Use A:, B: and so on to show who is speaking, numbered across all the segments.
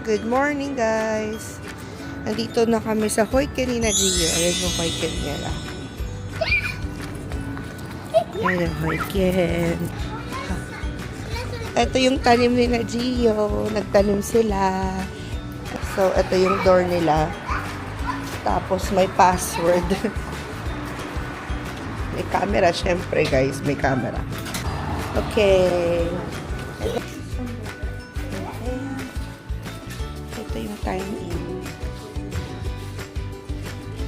A: Good morning, guys. Nandito na kami sa Hoiken ni Gio. Ayan yung Hoiken nila. Ayan yung Hoiken. Ito yung tanim ni Gio. Nagtanim sila. So, ito yung door nila. Tapos, may password. May camera, syempre, guys. May camera. Okay. Ito yung time in.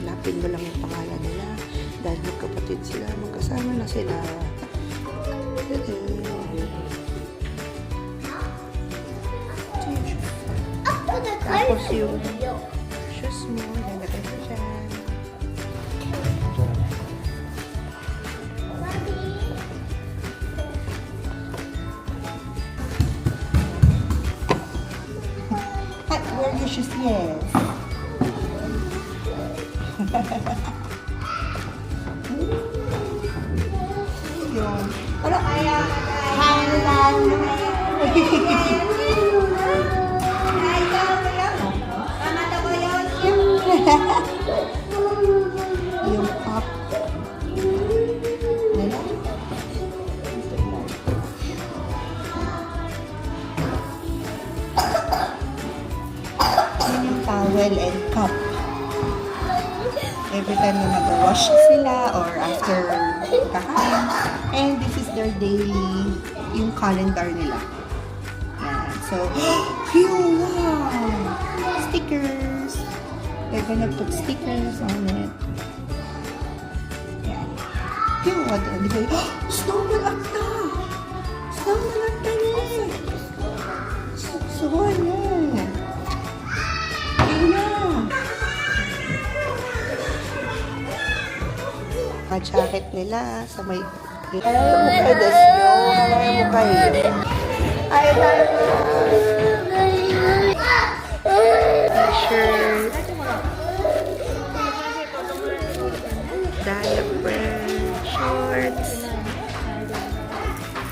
A: Hanapin mo lang yung pangalan nila. Dahil magkapatid sila. Magkasama na sila. Tapos yung shoes mo. Lalagay ko dyan. Wear your shoes, yes. Yun. Ano kaya? Hanglan. Yung up. Towel and cup. Every time na mag-wash sila or after kakain. And this is their daily, yung calendar nila. Yan. So, phew, wow! Stickers. They're gonna put stickers on it. Yan. Phew, what? Snowman up na! Snowman up na rin! So, yan. Jacket nila sa may mukha the snow. May mukha yun. Ay, t-shirt. Diaper. Shorts.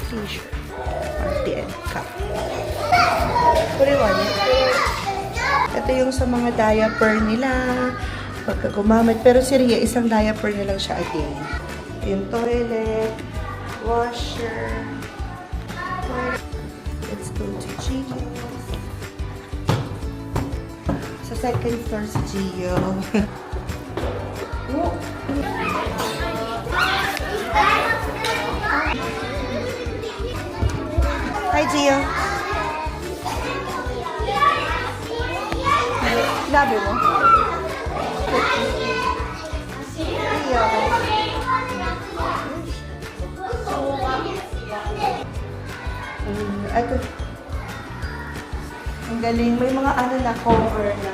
A: T-shirt. Party and cup. Ito yung sa mga diaper nila. Pagka gumamit. Pero si Ria, isang diaper na lang siya a day. Yung toilet, washer, toilet. Let's go to Gio's. Sa second floor si Gio. Hi, Gio. Labi mo. Ito. Ang galing. May mga ano na cover na.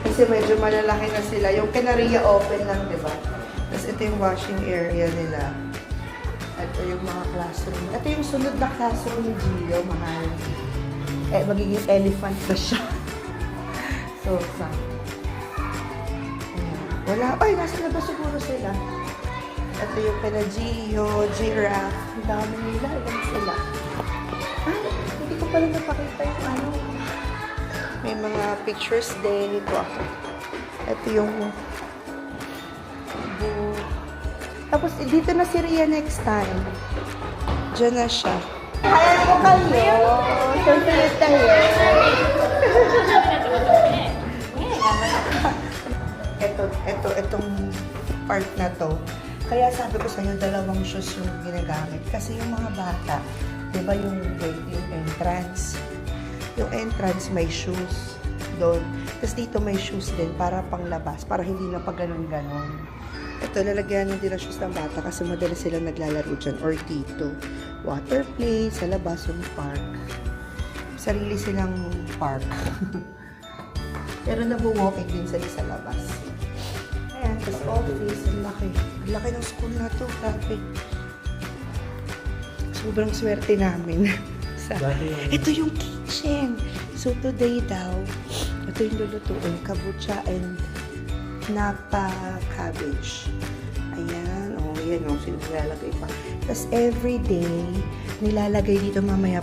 A: Kasi medyo malalaki na sila. Yung Canaria open lang, di ba? Tapos ito yung washing area nila. Ito yung mga classroom. Ito yung sunod na classroom ni Gio, mahal. Eh, magiging elephant na siya. So, wala. Ay, nasa labas siguro sila. Ito yung kina Gio, giraffe. Ang dami nila. Ilan sila? Ay, hindi ko pala napakita yung ano. May mga pictures din. Ito ako. Ito yung tapos, dito na si Ria next time. Diyan na siya. Kaya mo kayo. Susunod tayo. Itong part na to. Kaya sabi ko sa'yo, dalawang shoes yung ginagamit. Kasi yung mga bata, di ba yung entrance? Yung entrance may shoes doon. Tapos dito may shoes din para panglabas. Para hindi na pag ganon-ganon. Ito, lalagyan ng nila shoes ng bata kasi madalas silang naglalaro dyan. Or dito. Water play, sa labas yung park. Sarili silang park. Pero nabuwalking din sila sa labas. Ayan, tapos office, ang laki. Ang laki ng school na to, grabe. Sobrang swerte namin. Ito yung kitchen. So today daw, ito yung lulutuin, kabucha and napa cabbage. Ayan, oh, yan o, nilalagay pa. Tapos everyday, nilalagay dito mamaya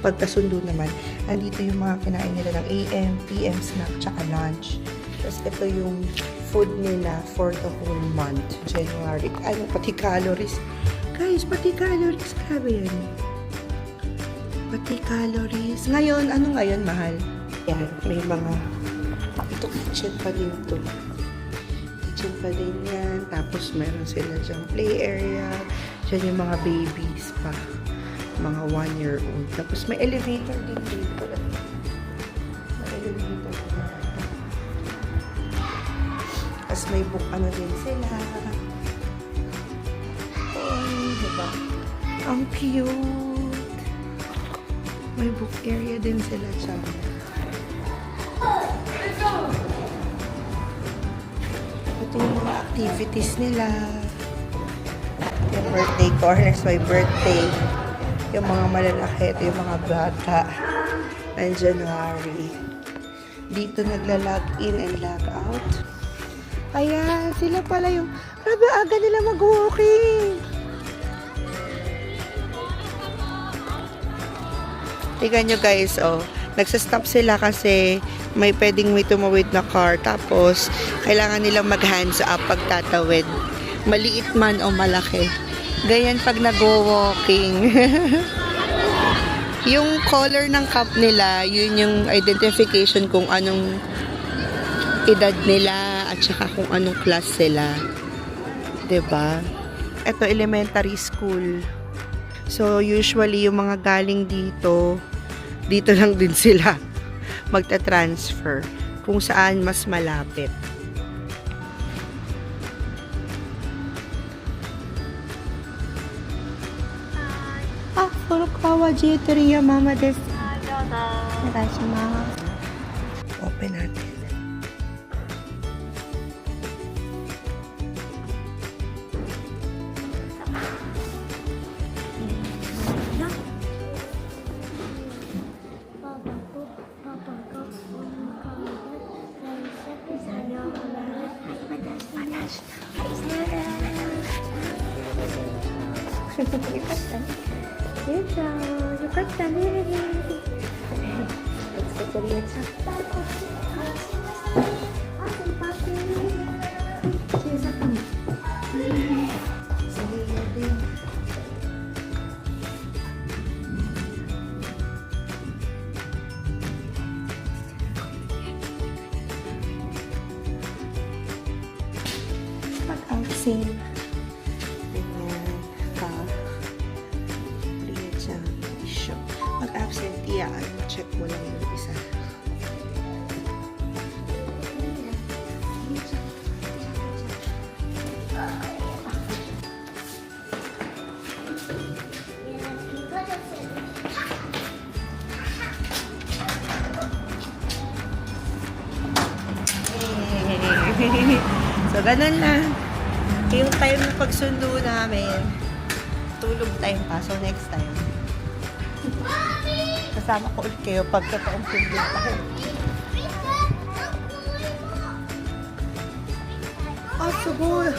A: pagkasundo naman, Andito yung mga kinain nila ng AM, PM snack, tsaka lunch. Tapos ito yung food nila for the whole month, January. Ano, pati calories. Guys, pati calories. Grabe yan. Pati calories. Ngayon, ano ngayon, mahal? Yan, may mga... Ito, kitchen pa din ito. Kitchen pa din yan. Tapos, meron sila dyang play area. Diyan yung mga babies pa. Mga 1-year-old. Tapos, may elevator din dito. May elevator din. Tapos, may book ano din sila. Oh, diba? Ang cute. May book area din sila dyan. Ito yung mga activities nila. Yung birthday corners, may birthday. Yung mga malalaki, ito yung mga bata. ng January. Dito nagla-log in and log out. Ayan, sila pala yung... Grabe, aga nila mag-walking. Tingnan nyo guys, oh. Nagsastop sila kasi may pwedeng may tumawid na car. Tapos, kailangan nilang mag-hands up pag tatawid. Maliit man o malaki. Ganyan pag nag-walking. Yung color ng cup nila, yun yung identification kung anong edad nila at saka kung anong class sila. 'Di ba? Ito, elementary school. So, usually, yung mga galing dito lang din sila magta-transfer kung saan mas malapit. Ah, furukawa J3 ya mama desu. Open natin. Pag-outsing. Ganyan. Priya siya. Show. Pag-absentee, check mo lang yung isa. So, ganun lang. Yung time na pagsundo namin, tulog time pa. So, next time. Kasama ko ulit kayo pagkataong sundo tayo. Ah, siguro.